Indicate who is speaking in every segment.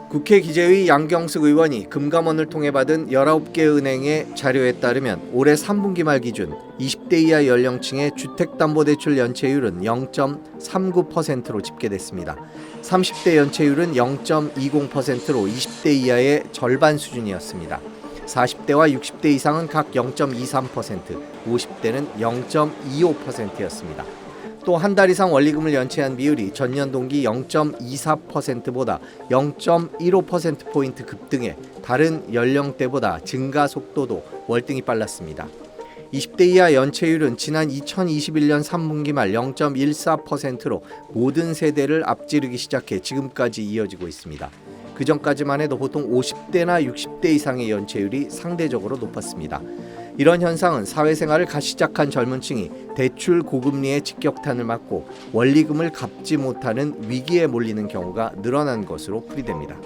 Speaker 1: 국회 기재위 양경숙 의원이 금감원을 통해 받은 19개 은행의 자료에 따르면 올해 3분기 말 기준 20대 이하 연령층의 주택담보대출 연체율은 0.39%로 집계됐습니다. 30대 연체율은 0.20%로 20대 이하의 절반 수준이었습니다. 40대와 60대 이상은 각 0.23%, 50대는 0.25%였습니다. 또 한 달 이상 원리금을 연체한 비율이 전년 동기 0.24%보다 0.15%포인트 급등해 다른 연령대보다 증가 속도도 월등히 빨랐습니다. 20대 이하 연체율은 지난 2021년 3분기 말 0.14%로 모든 세대를 앞지르기 시작해 지금까지 이어지고 있습니다. 그 전까지만 해도 보통 50대나 60대 이상의 연체율이 상대적으로 높았습니다. 이런 현상은 사회생활을 갓 시작한 젊은 층이 대출 고금리의 직격탄을 맞고 원리금을 갚지 못하는 위기에 몰리는 경우가 늘어난 것으로 풀이됩니다.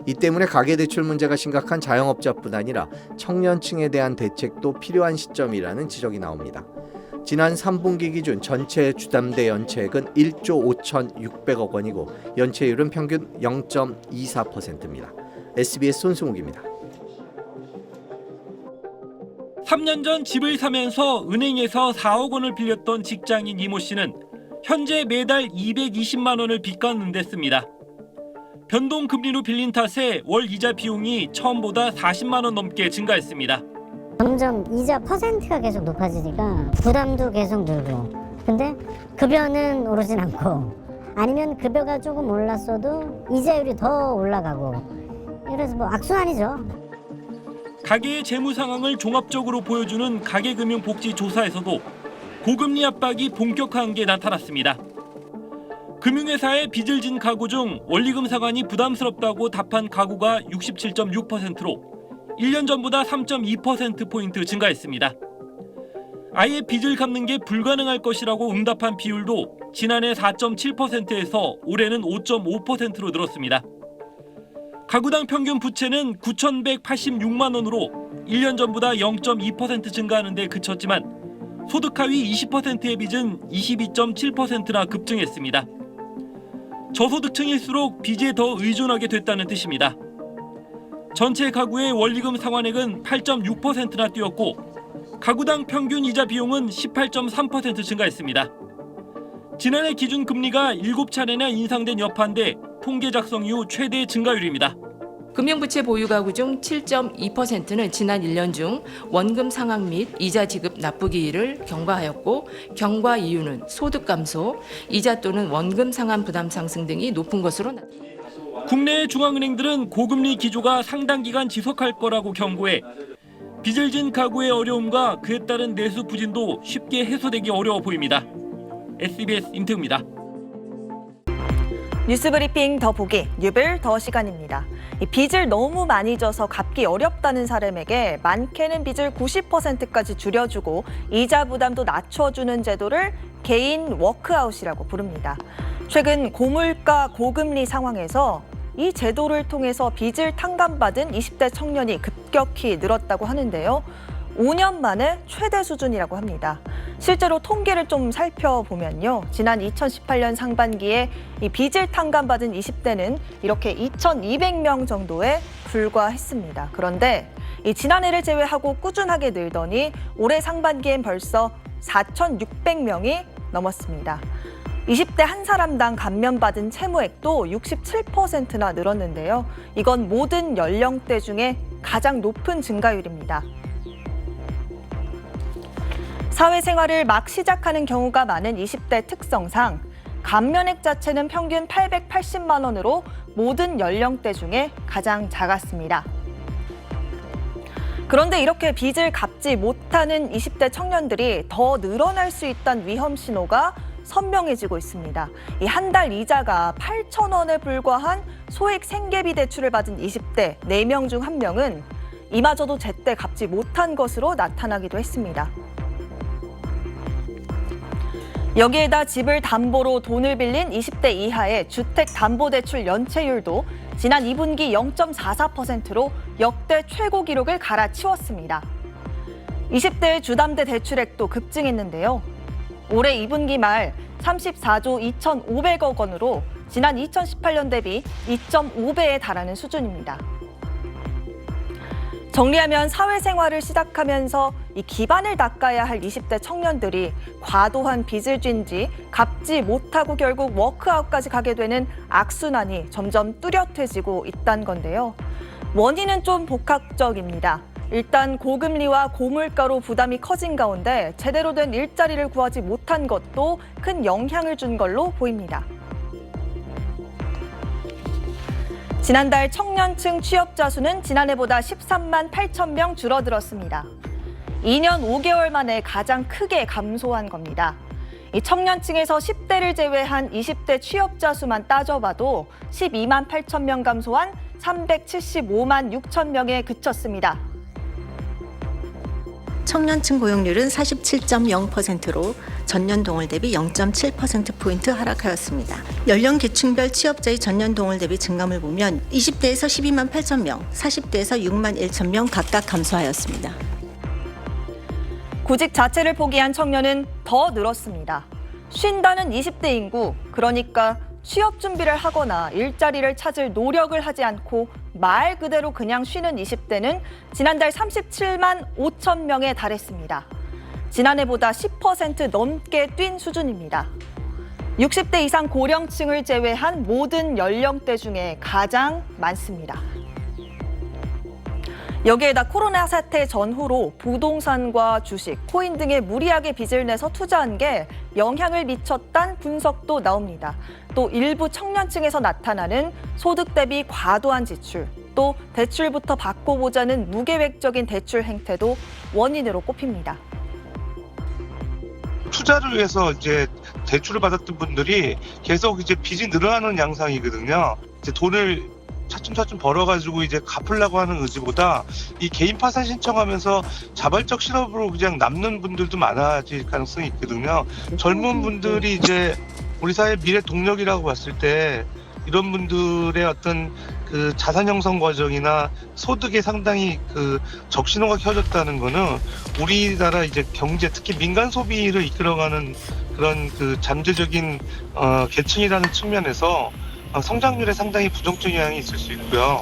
Speaker 1: 이 때문에 가계대출 문제가 심각한 자영업자뿐 아니라 청년층에 대한 대책도 필요한 시점이라는 지적이 나옵니다. 지난 3분기 기준 전체 주담대 연체액은 1조 5,600억 원이고 연체율은 평균 0.24%입니다. SBS 손승욱입니다.
Speaker 2: 3년 전 집을 사면서 은행에서 4억 원을 빌렸던 직장인 이모 씨는 현재 매달 220만 원을 빚 갚는 데 씁니다. 변동금리로 빌린 탓에 월 이자 비용이 처음보다 40만 원 넘게 증가했습니다.
Speaker 3: 점점 이자 퍼센트가 계속 높아지니까 부담도 계속 늘고, 근데 급여는 오르진 않고, 아니면 급여가 조금 올랐어도 이자율이 더 올라가고, 그래서 뭐 악순환이죠.
Speaker 2: 가계의 재무 상황을 종합적으로 보여주는 가계금융복지조사에서도 고금리 압박이 본격화한 게 나타났습니다. 금융회사에 빚을 진 가구 중 원리금 상환이 부담스럽다고 답한 가구가 67.6%로 1년 전보다 3.2%포인트 증가했습니다. 아예 빚을 갚는 게 불가능할 것이라고 응답한 비율도 지난해 4.7%에서 올해는 5.5%로 늘었습니다. 가구당 평균 부채는 9,186만 원으로 1년 전보다 0.2% 증가하는 데 그쳤지만 소득 하위 20%의 빚은 22.7%나 급증했습니다. 저소득층일수록 빚에 더 의존하게 됐다는 뜻입니다. 전체 가구의 원리금 상환액은 8.6%나 뛰었고 가구당 평균 이자 비용은 18.3% 증가했습니다. 지난해 기준 금리가 7차례나 인상된 여파인데 통계 작성 이후 최대 증가율입니다.
Speaker 4: 금융부채 보유 가구 중 7.2%는 지난 1년 중 원금 상환 및 이자 지급 납부기일을 경과하였고 경과 이유는 소득 감소, 이자 또는 원금 상환 부담 상승 등이 높은 것으로 나타납니다.
Speaker 2: 국내 중앙은행들은 고금리 기조가 상당 기간 지속할 거라고 경고해 빚을 진 가구의 어려움과 그에 따른 내수 부진도 쉽게 해소되기 어려워 보입니다. SBS 임태우입니다.
Speaker 5: 뉴스브리핑 더 보기, 뉴빌 더 시간입니다. 빚을 너무 많이 져서 갚기 어렵다는 사람에게 많게는 빚을 90%까지 줄여주고 이자 부담도 낮춰주는 제도를 개인 워크아웃이라고 부릅니다. 최근 고물가, 고금리 상황에서 이 제도를 통해서 빚을 탕감받은 20대 청년이 급격히 늘었다고 하는데요. 5년 만에 최대 수준이라고 합니다. 실제로 통계를 좀 살펴보면요. 지난 2018년 상반기에 이 빚을 탕감받은 20대는 이렇게 2,200명 정도에 불과했습니다. 그런데 이 지난해를 제외하고 꾸준하게 늘더니 올해 상반기엔 벌써 4,600명이 넘었습니다. 20대 한 사람당 감면받은 채무액도 67%나 늘었는데요. 이건 모든 연령대 중에 가장 높은 증가율입니다. 사회생활을 막 시작하는 경우가 많은 20대 특성상 감면액 자체는 평균 880만 원으로 모든 연령대 중에 가장 작았습니다. 그런데 이렇게 빚을 갚지 못하는 20대 청년들이 더 늘어날 수 있다는 위험 신호가 선명해지고 있습니다. 이 한 달 이자가 8천 원에 불과한 소액 생계비 대출을 받은 20대 4명 중 1명은 이마저도 제때 갚지 못한 것으로 나타나기도 했습니다. 여기에다 집을 담보로 돈을 빌린 20대 이하의 주택담보대출 연체율도 지난 2분기 0.44%로 역대 최고 기록을 갈아치웠습니다. 20대의 주담대 대출액도 급증했는데요. 올해 2분기 말 34조 2,500억 원으로 지난 2018년 대비 2.5배에 달하는 수준입니다. 정리하면 사회생활을 시작하면서 이 기반을 닦아야 할 20대 청년들이 과도한 빚을 진 뒤 갚지 못하고 결국 워크아웃까지 가게 되는 악순환이 점점 뚜렷해지고 있다는 건데요. 원인은 좀 복합적입니다. 일단 고금리와 고물가로 부담이 커진 가운데 제대로 된 일자리를 구하지 못한 것도 큰 영향을 준 걸로 보입니다. 지난달 청년층 취업자 수는 지난해보다 13만 8천 명 줄어들었습니다. 2년 5개월 만에 가장 크게 감소한 겁니다. 이 청년층에서 10대를 제외한 20대 취업자 수만 따져봐도 12만 8천 명 감소한 375만 6천 명에 그쳤습니다.
Speaker 6: 청년층 고용률은 47.0%로 전년 동월 대비 0.7%포인트 하락하였습니다. 연령 계층별 취업자의 전년 동월 대비 증감을 보면 20대에서 12만 8천 명, 40대에서 6만 1천 명 각각 감소하였습니다.
Speaker 5: 구직 자체를 포기한 청년은 더 늘었습니다. 쉰다는 20대 인구, 그러니까 취업 준비를 하거나 일자리를 찾을 노력을 하지 않고 말 그대로 그냥 쉬는 20대는 지난달 37만 5천 명에 달했습니다. 지난해보다 10% 넘게 뛴 수준입니다. 60대 이상 고령층을 제외한 모든 연령대 중에 가장 많습니다. 여기에다 코로나 사태 전후로 부동산과 주식, 코인 등에 무리하게 빚을 내서 투자한 게 영향을 미쳤다는 분석도 나옵니다. 또 일부 청년층에서 나타나는 소득 대비 과도한 지출, 또 대출부터 받고 보자는 무계획적인 대출 행태도 원인으로 꼽힙니다.
Speaker 7: 투자를 위해서 이제 대출을 받았던 분들이 계속 이제 빚이 늘어나는 양상이거든요. 이제 돈을 차츰차츰 벌어가지고 이제 갚으려고 하는 의지보다 이 개인 파산 신청하면서 자발적 실업으로 그냥 남는 분들도 많아질 가능성이 있거든요. 젊은 분들이 이제 우리 사회 미래 동력이라고 봤을 때 이런 분들의 어떤 그 자산 형성 과정이나 소득에 상당히 그 적신호가 켜졌다는 거는 우리나라 이제 경제, 특히 민간 소비를 이끌어가는 그런 그 잠재적인 계층이라는 측면에서 성장률에 상당히 부정적 영향이 있을 수 있고요.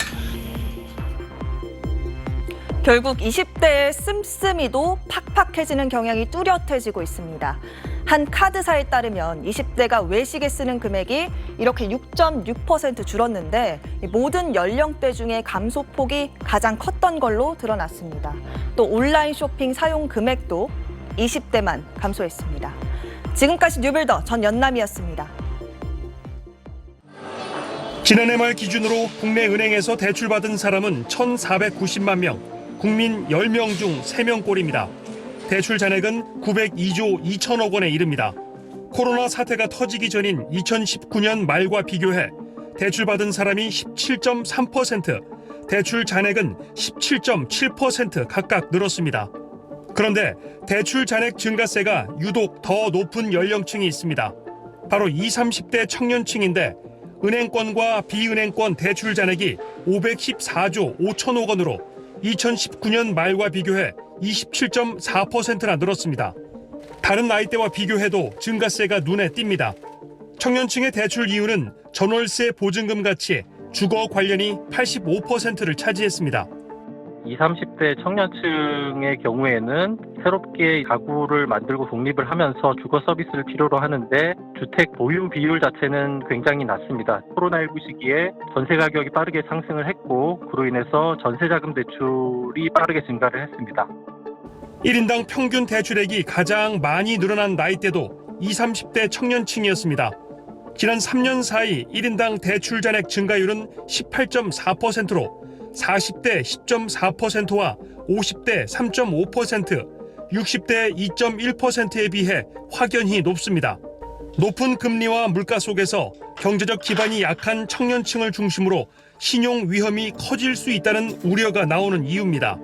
Speaker 5: 결국 20대의 씀씀이도 팍팍해지는 경향이 뚜렷해지고 있습니다. 한 카드사에 따르면 20대가 외식에 쓰는 금액이 이렇게 6.6% 줄었는데 모든 연령대 중에 감소폭이 가장 컸던 걸로 드러났습니다. 또 온라인 쇼핑 사용 금액도 20대만 감소했습니다. 지금까지 뉴빌더 전연남이었습니다.
Speaker 8: 지난해 말 기준으로 국내 은행에서 대출받은 사람은 1,490만 명, 국민 10명 중 3명꼴입니다. 대출 잔액은 902조 2천억 원에 이릅니다. 코로나 사태가 터지기 전인 2019년 말과 비교해 대출받은 사람이 17.3%, 대출 잔액은 17.7% 각각 늘었습니다. 그런데 대출 잔액 증가세가 유독 더 높은 연령층이 있습니다. 바로 20, 30대 청년층인데 은행권과 비은행권 대출 잔액이 514조 5천억 원으로 2019년 말과 비교해 27.4%나 늘었습니다. 다른 나이대와 비교해도 증가세가 눈에 띕니다. 청년층의 대출 이유는 전월세 보증금 같이 주거 관련이 85%를 차지했습니다.
Speaker 9: 20, 30대 청년층의 경우에는 새롭게 가구를 만들고 독립을 하면서 주거 서비스를 필요로 하는데 주택 보유 비율 자체는 굉장히 낮습니다. 코로나19 시기에 전세 가격이 빠르게 상승을 했고 그로 인해서 전세자금 대출이 빠르게 증가를 했습니다.
Speaker 8: 1인당 평균 대출액이 가장 많이 늘어난 나이대도 20, 30대 청년층이었습니다. 지난 3년 사이 1인당 대출 잔액 증가율은 18.4%로 40대 10.4%와 50대 3.5%, 60대 2.1%에 비해 확연히 높습니다. 높은 금리와 물가 속에서 경제적 기반이 약한 청년층을 중심으로 신용 위험이 커질 수 있다는 우려가 나오는 이유입니다.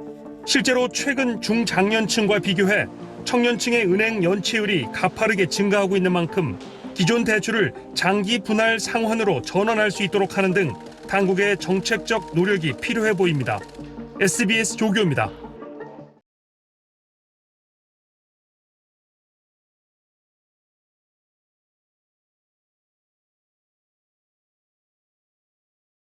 Speaker 8: 실제로 최근 중장년층과 비교해 청년층의 은행 연체율이 가파르게 증가하고 있는 만큼 기존 대출을 장기 분할 상환으로 전환할 수 있도록 하는 등 당국의 정책적 노력이 필요해 보입니다. SBS 조교입니다.